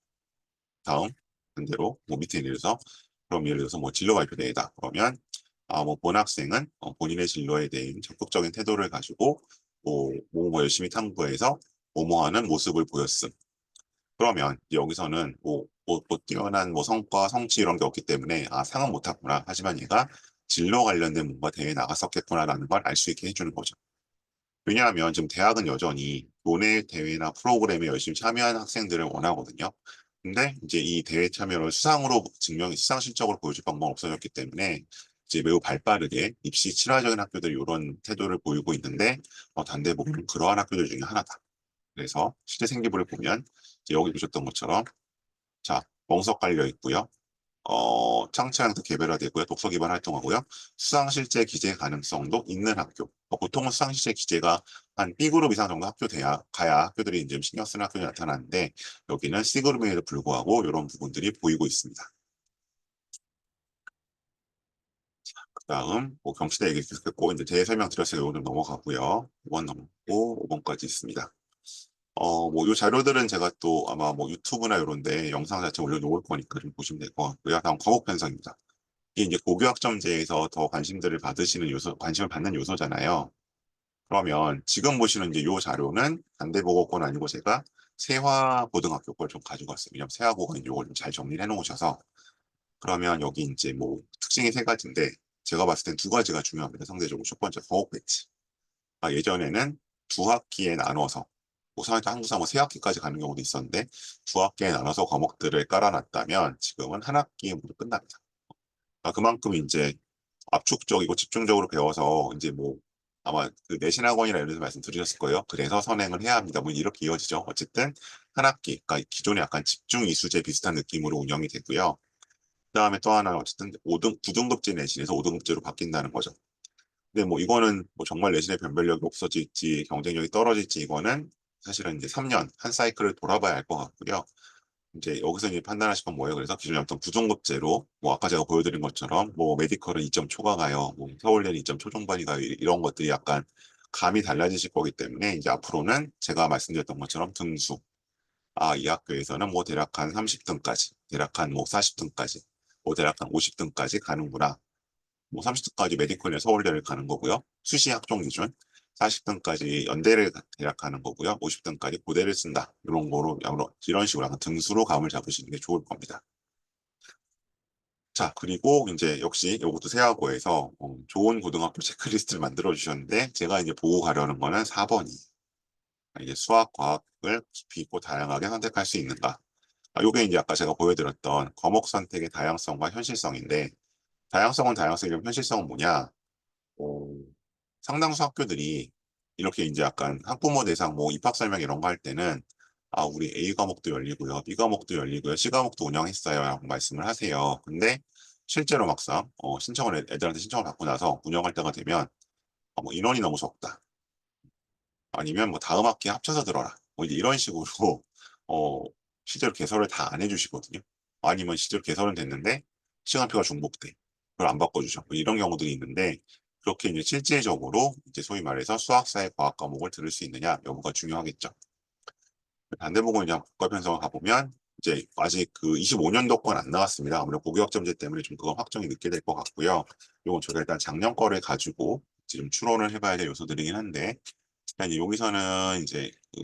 다음 반대로 뭐 밑에 예를 들어서 그럼 예를 들어서 뭐 진로 발표 대회다 그러면 뭐 본학생은 본인의 진로에 대한 적극적인 태도를 가지고 뭐 열심히 탐구해서 뭐뭐하는 모습을 보였음. 그러면 여기서는 뭐 뛰어난 뭐 성과, 성취 이런 게 없기 때문에 상은 못 탔구나. 하지만 얘가 진로 관련된 뭔가 대회에 나갔었겠구나라는 걸 알 수 있게 해주는 거죠. 왜냐하면 지금 대학은 여전히 교내 대회나 프로그램에 열심히 참여하는 학생들을 원하거든요. 근데 이제 이 대회 참여를 수상 실적으로 보여줄 방법은 없어졌기 때문에 이제 매우 발빠르게 입시 친화적인 학교들이 이런 태도를 보이고 있는데 단대부는 그러한 학교들 중에 하나다. 그래서 실제 생기부를 보면 이제 여기 보셨던 것처럼 자, 멍석 깔려 있고요. 창차형도 개별화되고요. 독서 기반 활동하고요. 수상실제 기재 가능성도 있는 학교. 보통은 수상실제 기재가 한 B그룹 이상 정도 학교 돼야 가야 학교들이 이제 신경 쓰는 학교가 나타나는데 여기는 C그룹에도 불구하고 이런 부분들이 보이고 있습니다. 그다음 뭐 경시대 얘기 계속했고 이제 제 설명 드렸으니까 이거 좀 넘어가고요. 5번 넘고 5번까지 있습니다. 뭐 이 자료들은 제가 또 아마 뭐 유튜브나 이런데 영상 자체 올려놓을 거니까 좀 보시면 될 것 같고요. 다음 과목 편성입니다. 이게 이제 고교학점제에서 더 관심들을 받으시는 요소, 관심을 받는 요소잖아요. 그러면 지금 보시는 이제 요 자료는 단대보고권 아니고 제가 세화고등학교 걸 좀 가지고 왔어요. 왜냐면 세화고가 요걸 좀 잘 정리를 해놓으셔서 그러면 여기 이제 뭐 특징이 세 가지인데 제가 봤을 땐 두 가지가 중요합니다. 상대적으로 첫 번째 과목 배치. 예전에는 두 학기에 나눠서 뭐 한국사 뭐 세 학기까지 가는 경우도 있었는데 두 학기에 나눠서 과목들을 깔아놨다면 지금은 한 학기에 모두 끝납니다. 그만큼 이제 압축적이고 집중적으로 배워서 이제 뭐 아마 그 내신 학원이나 이런 데서 말씀드리셨을 거예요. 그래서 선행을 해야 합니다. 뭐 이렇게 이어지죠. 어쨌든 한 학기, 그러니까 기존에 약간 집중 이수제 비슷한 느낌으로 운영이 되고요. 그다음에 또 하나는 어쨌든 5등, 9등급제 내신에서 5등급제로 바뀐다는 거죠. 근데 뭐 이거는 뭐 정말 내신의 변별력이 없어질지 경쟁력이 떨어질지 이거는 사실은 이제 3년 한 사이클을 돌아봐야 알 것 같고요. 이제 여기서 이제 판단하실 건 뭐예요? 그래서 기존에 어떤 부등급제로 뭐 아까 제가 보여드린 것처럼 뭐 메디컬은 2점 초과 가요, 뭐 서울대는 2점 초중반이 가요 이런 것들이 약간 감이 달라지실 거기 때문에 이제 앞으로는 제가 말씀드렸던 것처럼 등수 이 학교에서는 뭐 대략 한 30등까지 대략 한 뭐 40등까지 뭐 대략 한 50등까지 가는구나. 뭐 30등까지 메디컬에 서울대를 가는 거고요. 수시 학종 기준 40등까지 연대를 대략 가는 거고요. 50등까지 고대를 쓴다. 이런 거로 이런 식으로 약간 등수로 감을 잡으시는 게 좋을 겁니다. 자, 그리고 이제 역시 이것도 세하고에서 좋은 고등학교 체크리스트를 만들어 주셨는데 제가 이제 보고 가려는 거는 4번이에요. 이게 수학, 과학을 깊이 있고 다양하게 선택할 수 있는가. 요게 이제 아까 제가 보여드렸던 과목 선택의 다양성과 현실성인데 다양성은 다양성이면 현실성은 뭐냐? 어, 상당수 학교들이 이렇게 이제 약간 학부모 대상 뭐 입학 설명 이런 거 할 때는 아, 우리 A 과목도 열리고요, B 과목도 열리고요, C 과목도 운영했어요 라고 말씀을 하세요. 근데 실제로 막상 신청을 애들한테 신청을 받고 나서 운영할 때가 되면 뭐 인원이 너무 적다. 아니면 뭐 다음 학기에 합쳐서 들어라. 뭐 이제 이런 식으로 어, 실제로 개설을 다 안 해주시거든요. 아니면 실제로 개설은 됐는데 시간표가 중복돼. 그걸 안 바꿔주죠. 뭐 이런 경우들이 있는데 그렇게 이제 실질적으로 이제 소위 말해서 수학, 사회, 과학 과목을 들을 수 있느냐 여부가 중요하겠죠. 반대보고 이제 국가 편성을 가보면 이제 아직 그 25년도 건 안 나왔습니다. 아무래도 고교학점제 때문에 좀 그건 확정이 늦게 될 것 같고요. 이건 저희가 일단 작년 거를 가지고 지금 추론을 해봐야 될 요소들이긴 한데 일단 이제 여기서는 이제 그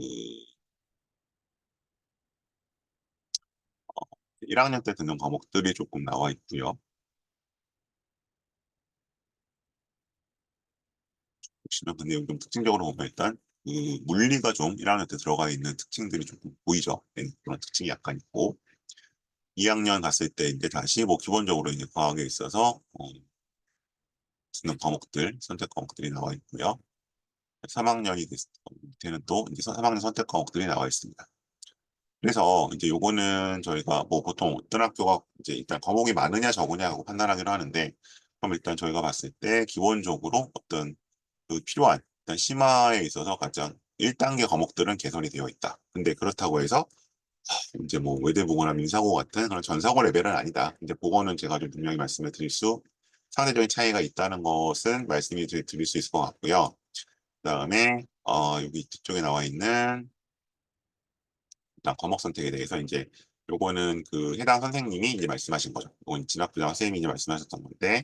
1학년 때 듣는 과목들이 조금 나와 있고요. 보시면 근데 여기 좀 특징적으로 보면 일단 그 물리가 좀 1학년 때 들어가 있는 특징들이 조금 보이죠. 네, 그런 특징이 약간 있고 2학년 갔을 때 이제 다시 뭐 기본적으로 이제 과학에 있어서 듣는 과목들, 선택 과목들이 나와 있고요. 3학년이 됐을 때는 또 이제 3학년 선택 과목들이 나와 있습니다. 그래서 이제 요거는 저희가 뭐 보통 어떤 학교가 이제 일단 과목이 많으냐 적으냐 하고 판단하기로 하는데 그럼 일단 저희가 봤을 때 기본적으로 어떤 그 필요한 일단 심화에 있어서 가장 1단계 과목들은 개선이 되어 있다. 근데 그렇다고 해서 이제 뭐 외대보거나 민사고 같은 그런 전사고 레벨은 아니다. 이제 그거는 제가 좀 분명히 말씀을 드릴 수 상대적인 차이가 있다는 것은 말씀이 드릴 수 있을 것 같고요. 그다음에 여기 뒤쪽에 나와 있는 일단 과목 선택에 대해서 이제 요거는 그 해당 선생님이 이제 말씀하신 거죠. 이건 진학부장 선생님이 이제 말씀하셨던 건데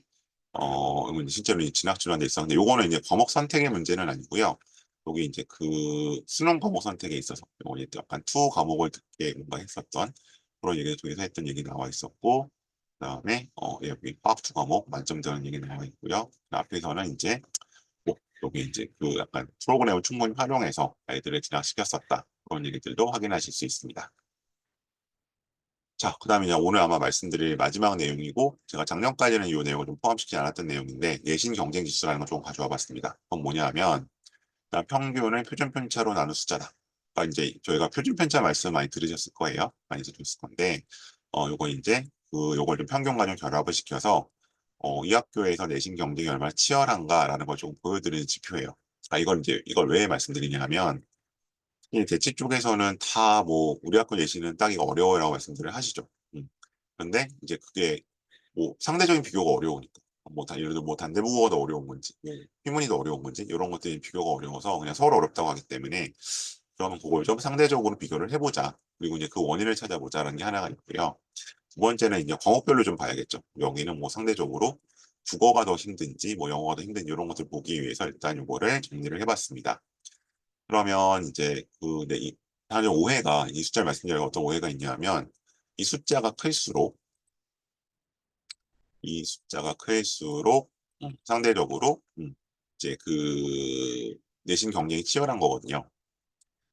이건 실제로 이제 진학 질환돼 있었는데 요거는 이제 과목 선택의 문제는 아니고요. 여기 이제 그 수능 과목 선택에 있어서 요거 이제 약간 투 과목을 듣게 뭔가 했었던 그런 얘기를 통해서 했던 얘기 나와 있었고 그다음에 예, 여기 화학 투 과목 만점 되는 얘기 나와 있고요. 그 앞에서는 이제 뭐 여기 이제 그 약간 프로그램을 충분히 활용해서 아이들을 진학시켰었다. 그런 얘기들도 확인하실 수 있습니다. 자, 그다음에 이제 오늘 아마 말씀드릴 마지막 내용이고 제가 작년까지는 이 내용을 좀 포함시키지 않았던 내용인데 내신 경쟁 지수라는 걸 좀 가져와 봤습니다. 그건 뭐냐 하면 일단 평균을 표준 편차로 나눈 숫자다. 그러니까 이제 저희가 표준 편차 말씀 많이 들으셨을 거예요. 많이 들으셨을 건데 요거 이제 그 요걸 좀 평균과 좀 결합을 시켜서 이 학교에서 내신 경쟁이 얼마나 치열한가라는 걸 좀 보여드리는 지표예요. 아, 이걸 왜 말씀드리냐 하면 이 대치 쪽에서는 다 뭐 우리 학교 내신은 따기가 어려워요라고 말씀들을 하시죠. 근데 이제 그게 뭐 상대적인 비교가 어려우니까 예를 들어 뭐 단대국어가 더 어려운 건지 휘문이 더 어려운 건지 이런 것들이 비교가 어려워서 그냥 서로 어렵다고 하기 때문에 그러면 그걸 좀 상대적으로 비교를 해보자. 그리고 이제 그 원인을 찾아보자라는 게 하나가 있고요. 두 번째는 이제 과목별로 좀 봐야겠죠. 여기는 뭐 상대적으로 국어가 더 힘든지 뭐 영어가 더 힘든지 이런 것들 보기 위해서 일단 이거를 정리를 해봤습니다. 그러면 이제 단위 오해가 이 숫자를 말씀드리면 어떤 오해가 있냐면 이 숫자가 클수록 이 숫자가 클수록 상대적으로 이제 그 내신 경쟁이 치열한 거거든요.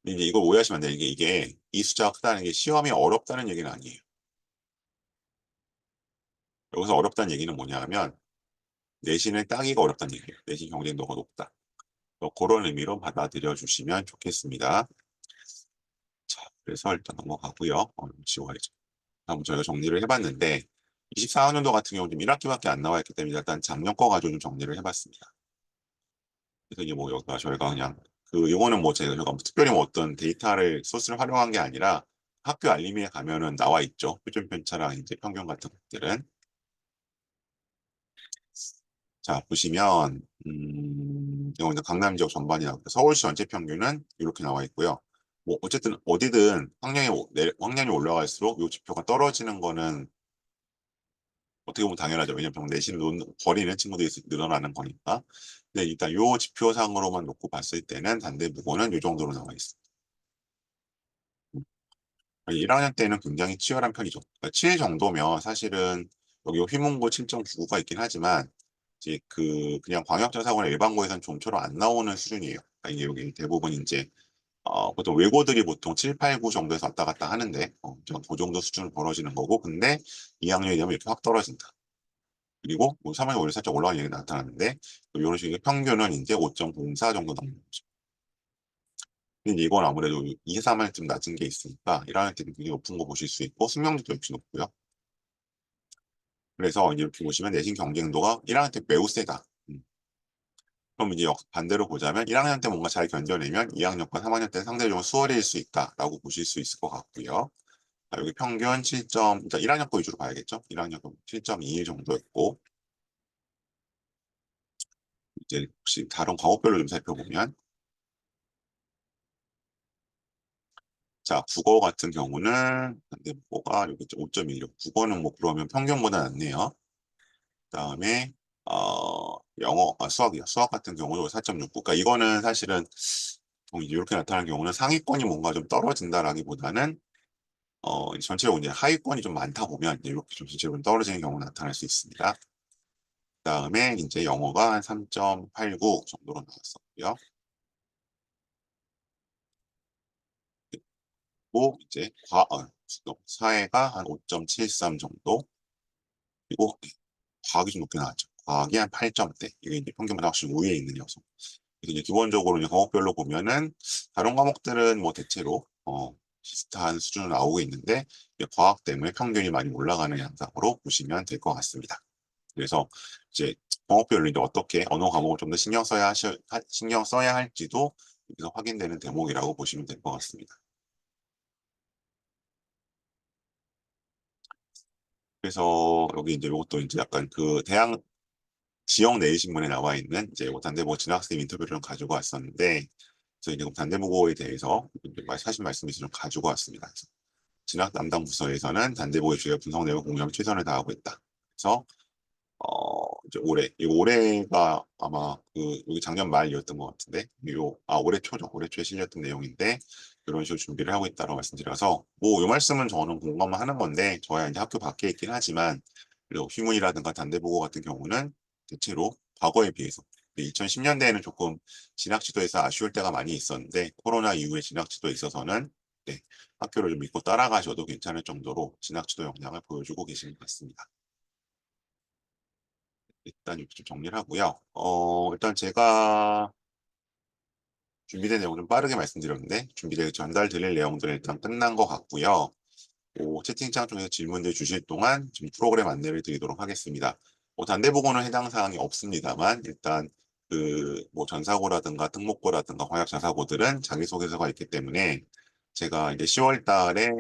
근데 이제 이걸 오해하시면 안 돼요. 이게 이 숫자가 크다는 게 시험이 어렵다는 얘기는 아니에요. 여기서 어렵다는 얘기는 뭐냐 하면 내신을 따기가 어렵다는 얘기예요. 내신 경쟁도가 높다. 그런 의미로 받아들여 주시면 좋겠습니다. 자, 그래서 일단 넘어가고요. 지워야죠. 다음 저희가 정리를 해봤는데 24학년도 같은 경우는 좀 1학기밖에 안 나와 있기 때문에 일단 작년 거 가지고 좀 정리를 해봤습니다. 그래서 이게 뭐 여기가 저희가 그냥 이거는 뭐 저희가 뭐 특별히 뭐 어떤 데이터를 소스를 활용한 게 아니라 학교 알림에 가면은 나와 있죠. 표준 편차랑 이제 평균 같은 것들은. 자, 보시면 이거 이제 강남 지역 전반이 나오고 서울시 전체 평균은 이렇게 나와 있고요. 뭐 어쨌든 어디든 학년이 올라갈수록 이 지표가 떨어지는 거는 어떻게 보면 당연하죠. 왜냐면 내신을 버리는 친구들이 늘어나는 거니까. 근데 일단 요 지표상으로만 놓고 봤을 때는 단대부고는 요 정도로 나와 있습니다. 1학년 때는 굉장히 치열한 편이죠. 그러니까 7 정도면 사실은 여기 휘문고 7.99가 있긴 하지만 이제 그냥 광역자사고나 일반고에서는 좀처럼 안 나오는 수준이에요. 그러니까 이게 여기 대부분 이제 보통 외고들이 보통 7, 8, 9 정도에서 왔다 갔다 하는데 그 정도 수준으로 벌어지는 거고 근데 2학년이 되면 이렇게 확 떨어진다. 그리고 뭐 3학년 원래 살짝 올라가는 얘기 나타나는데 이런 식의 평균은 이제 5.04 정도 나오는 거죠. 근데 이건 아무래도 2, 3할 좀 낮은 게 있으니까 1학년 때는 굉장히 높은 거 보실 수 있고 숙명도도 역시 높고요. 그래서 이제 이렇게 보시면 내신 경쟁도가 1학년 때 매우 세다. 그럼 이제 반대로 보자면 1학년 때 뭔가 잘 견뎌내면 2학년과 3학년 때 상대적으로 수월해질 수 있다라고 보실 수 있을 것 같고요. 자, 여기 평균 7점, 일단 1학년 거 위주로 봐야겠죠? 1학년 거 7.21 정도였고, 이제 혹시 다른 과목별로 좀 살펴보면, 자, 국어 같은 경우는, 근데 뭐가 여기 5.16. 국어는 뭐 그러면 평균보다 낫네요. 그다음에, 영어, 수학이요. 수학 같은 경우도 4.69. 그러니까 이거는 사실은 이렇게 나타나는 경우는 상위권이 뭔가 좀 떨어진다라기보다는 전체적으로 이제 하위권이 좀 많다 보면 이제 이렇게 좀 전체적으로 떨어지는 경우가 나타날 수 있습니다. 그다음에 이제 영어가 한 3.89 정도로 나왔었고요. 그리고 이제 사회가 한 5.73 정도. 그리고 과학이 좀 높게 나왔죠. 과학이 한 8점대. 이게 이제 평균보다 확실히 우위에 있는 녀석. 그래서 이제 기본적으로 이제 과목별로 보면은 다른 과목들은 뭐 대체로 비슷한 수준으로 나오고 있는데 이제 과학 때문에 평균이 많이 올라가는 양상으로 보시면 될 것 같습니다. 그래서 이제 과목별로 이제 어떻게 언어 과목을 좀 더 신경 써야 할지도 여기서 확인되는 대목이라고 보시면 될 것 같습니다. 그래서 여기 이제 이것도 이제 약간 그 대학 지역 내신문에 나와 있는 이제 뭐 단대모 진학생 인터뷰를 좀 가지고 왔었는데 그래서 이제 단대모고에 대해서 사실 말씀을 좀 가지고 왔습니다. 그래서 진학 담당 부서에서는 단대모의 주요 분석 내용 공유에 최선을 다하고 있다. 그래서 이제 이 올해가 아마 여기 작년 말이었던 것 같은데, 올해 초죠. 올해 초에 실렸던 내용인데, 이런 식으로 준비를 하고 있다고 말씀드려서, 이 말씀은 저는 공감을 하는 건데, 저야 이제 학교 밖에 있긴 하지만, 그리고 휘문이라든가 단대보고 같은 경우는 대체로 과거에 비해서, 2010년대에는 조금 진학지도에서 아쉬울 때가 많이 있었는데, 코로나 이후에 진학지도에 있어서는, 네, 학교를 좀 믿고 따라가셔도 괜찮을 정도로 진학지도 역량을 보여주고 계시는 것 같습니다. 일단 이렇게 좀 정리를 하고요. 일단 제가 준비된 내용 좀 빠르게 말씀드렸는데, 준비되어 전달드릴 내용들은 일단 끝난 것 같고요. 채팅창 쪽에서 질문들 주실 동안 지금 프로그램 안내를 드리도록 하겠습니다. 단대 보고는 해당 사항이 없습니다만, 일단 뭐 전사고라든가 특목고라든가 광역 자사고들은 자기소개서가 있기 때문에 제가 이제 10월 달에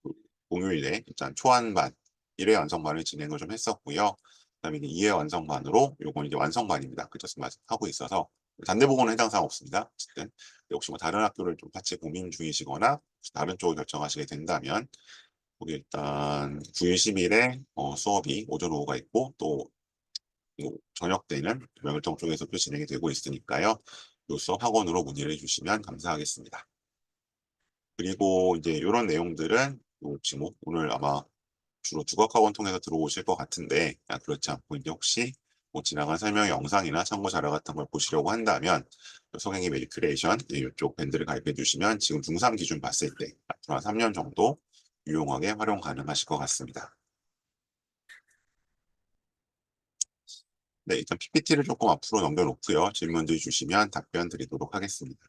그 공휴일에 일단 초안반 1회 완성반을 진행을 좀 했었고요. 그다음에 이제 2회 완성반으로 요건 이제 완성반입니다. 그죠? 하고 있어서 단대 보고는 해당 사항 없습니다. 어쨌든 혹시 뭐 다른 학교를 좀 같이 고민 중이시거나 다른 쪽을 결정하시게 된다면 거기 일단 9일 10일에 수업이 오전 오후가 있고 또 저녁 때는 명일동 쪽에서 또 진행이 되고 있으니까요. 요 수업 학원으로 문의를 해주시면 감사하겠습니다. 그리고 이제 이런 내용들은 혹시 뭐 오늘 아마 주로 국어학원 통해서 들어오실 것 같은데 그렇지 않고 이제 혹시 뭐 지나간 설명 영상이나 참고 자료 같은 걸 보시려고 한다면 성행이 메디크레이션 이쪽 밴드를 가입해 주시면 지금 중3 기준 봤을 때 앞으로 한 3년 정도 유용하게 활용 가능하실 것 같습니다. 네, 일단 PPT를 조금 앞으로 넘겨놓고요. 질문들 주시면 답변 드리도록 하겠습니다.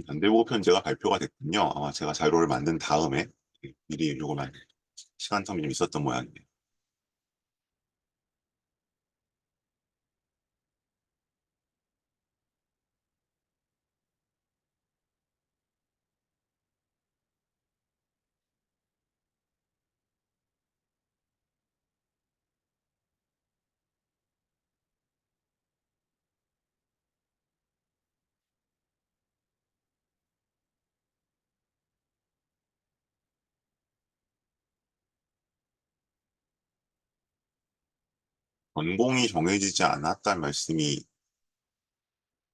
반대보고 편제가 발표가 됐군요. 아마 제가 자료를 만든 다음에 미리 요거만 시간 텀이 좀 있었던 모양이에요. 전공이 정해지지 않았다는 말씀이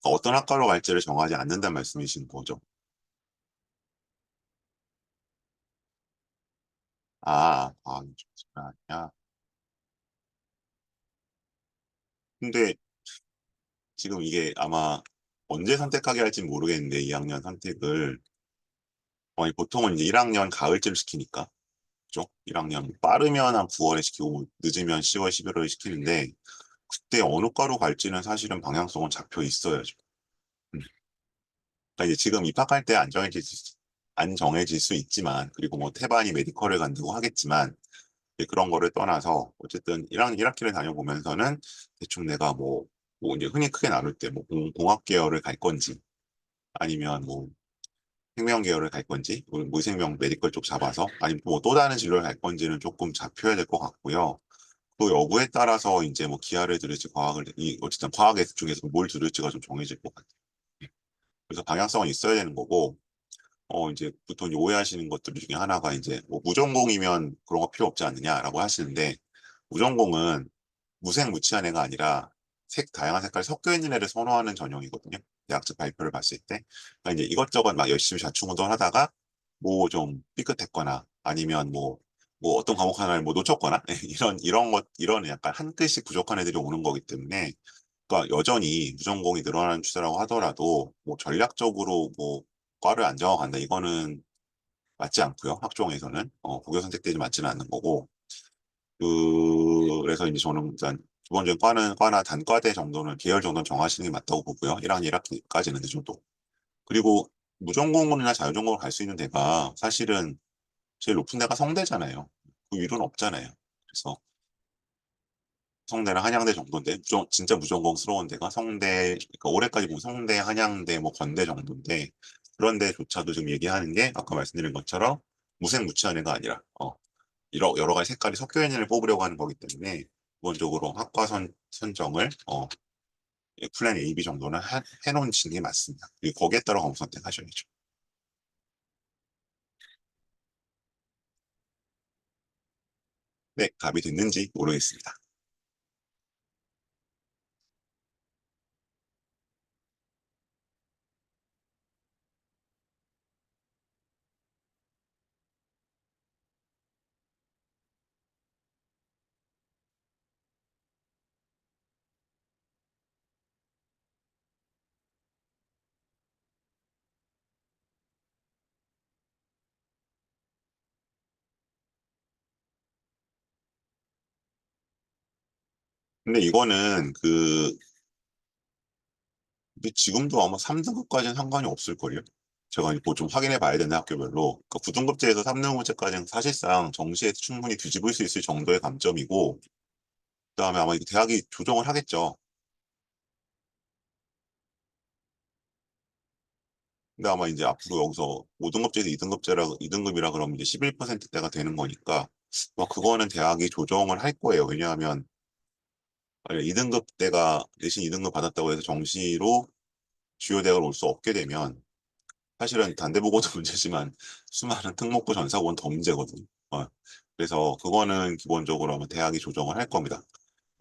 어떤 학과로 갈지를 정하지 않는다는 말씀이신 거죠. 아니야. 근데 지금 이게 아마 언제 선택하게 할지 모르겠는데 2학년 선택을 보통은 이제 1학년 가을쯤 시키니까 그죠? 1학년 빠르면 한 9월에 시키고 늦으면 10월, 11월에 시키는데 그때 어느 과로 갈지는 사실은 방향성은 잡혀 있어야죠. 음. 그러니까 이제 지금 입학할 때 안 정해질 수 있지만 그리고 뭐 태반이 메디컬을 간다고 하겠지만 이제 그런 거를 떠나서 어쨌든 1학년 1학기를 다녀보면서는 대충 내가 뭐 이제 흔히 크게 나눌 때 뭐 공학 계열을 갈 건지 아니면 뭐 생명 계열을 갈 건지 뭐 생명 메디컬 쪽 잡아서 아니면 뭐 또 다른 진로를 갈 건지는 조금 잡혀야 될 것 같고요. 또 여부에 따라서 이제 뭐 기하를 들을지 어쨌든 과학 애 중에서 뭘 들을지가 좀 정해질 것 같아요. 그래서 방향성은 있어야 되는 거고 이제 보통 이제 오해하시는 것들 중에 하나가 이제 뭐 무전공이면 그런 거 필요 없지 않느냐라고 하시는데 무전공은 무색무취한 애가 아니라 다양한 색깔이 섞여 있는 애를 선호하는 전형이거든요. 대학적 발표를 봤을 때. 그러니까 이제 이것저것 막 열심히 좌충우돌 하다가 뭐 좀 삐끗했거나 아니면 뭐 어떤 과목 하나를 뭐 놓쳤거나 이런 약간 한 글씩 부족한 애들이 오는 거기 때문에 그러니까 여전히 무전공이 늘어나는 추세라고 하더라도 뭐 전략적으로 뭐 과를 안 정하간다 이거는 맞지 않고요. 학종에서는 국어 선택되지 맞지는 않는 거고 그래서 이제 저는 일단 기본적인 과나 단과대 정도는 계열 정도는 정하시는 게 맞다고 보고요. 1학년 1학기까지는 그 정도. 그리고 무전공이나 자유전공을 갈 수 있는 데가 사실은 제일 높은 데가 성대잖아요. 그 위로는 없잖아요. 그래서 성대랑 한양대 정도인데 진짜 무전공스러운 데가 성대 그러니까 올해까지 보면 성대, 한양대, 뭐 건대 정도인데 그런 데조차도 지금 얘기하는 게 아까 말씀드린 것처럼 무색무취한 애가 아니라 여러 가지 색깔이 섞여 있는 애를 뽑으려고 하는 거기 때문에 기본적으로 학과 선정을 플랜 A, B 정도는 해놓으시는 게 맞습니다. 그리고 거기에 따라 과목 선택하셔야죠. 네, 답이 됐는지 모르겠습니다. 근데 이거는 근데 지금도 아마 3등급까지는 상관이 없을걸요? 제가 뭐좀 확인해 봐야 되는 학교별로. 그러니까 9등급제에서 3등급제까지는 사실상 정시에 충분히 뒤집을 수 있을 정도의 감점이고, 그다음에 아마 이거 대학이 조정을 하겠죠. 근데 아마 이제 앞으로 여기서 5등급제에서 2등급이라 그러면 이제 11%대가 되는 거니까, 뭐 그거는 대학이 조정을 할 거예요. 왜냐하면 2등급대가 대신 2등급 받았다고 해서 정시로 주요 대학을 올 수 없게 되면 사실은 단대보고도 문제지만 수많은 특목고 전사고는 더 문제거든요. 그래서 그거는 기본적으로 아마 대학이 조정을 할 겁니다.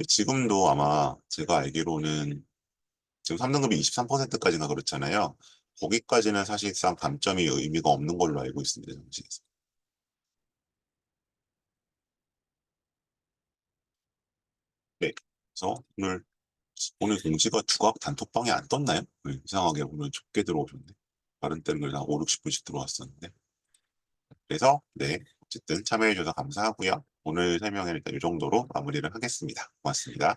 지금도 아마 제가 알기로는 지금 3등급이 23%까지나 그렇잖아요. 거기까지는 사실상 감점이 의미가 없는 걸로 알고 있습니다. 정시에서. 네. 그래서 오늘 공지가 두각 단톡방에 안 떴나요? 네, 이상하게 오늘 좁게 들어오셨네. 다른 때는 한 5, 60분씩 들어왔었는데. 그래서 네, 어쨌든 참여해 주셔서 감사하고요. 오늘 설명은 일단 이 정도로 마무리를 하겠습니다. 고맙습니다.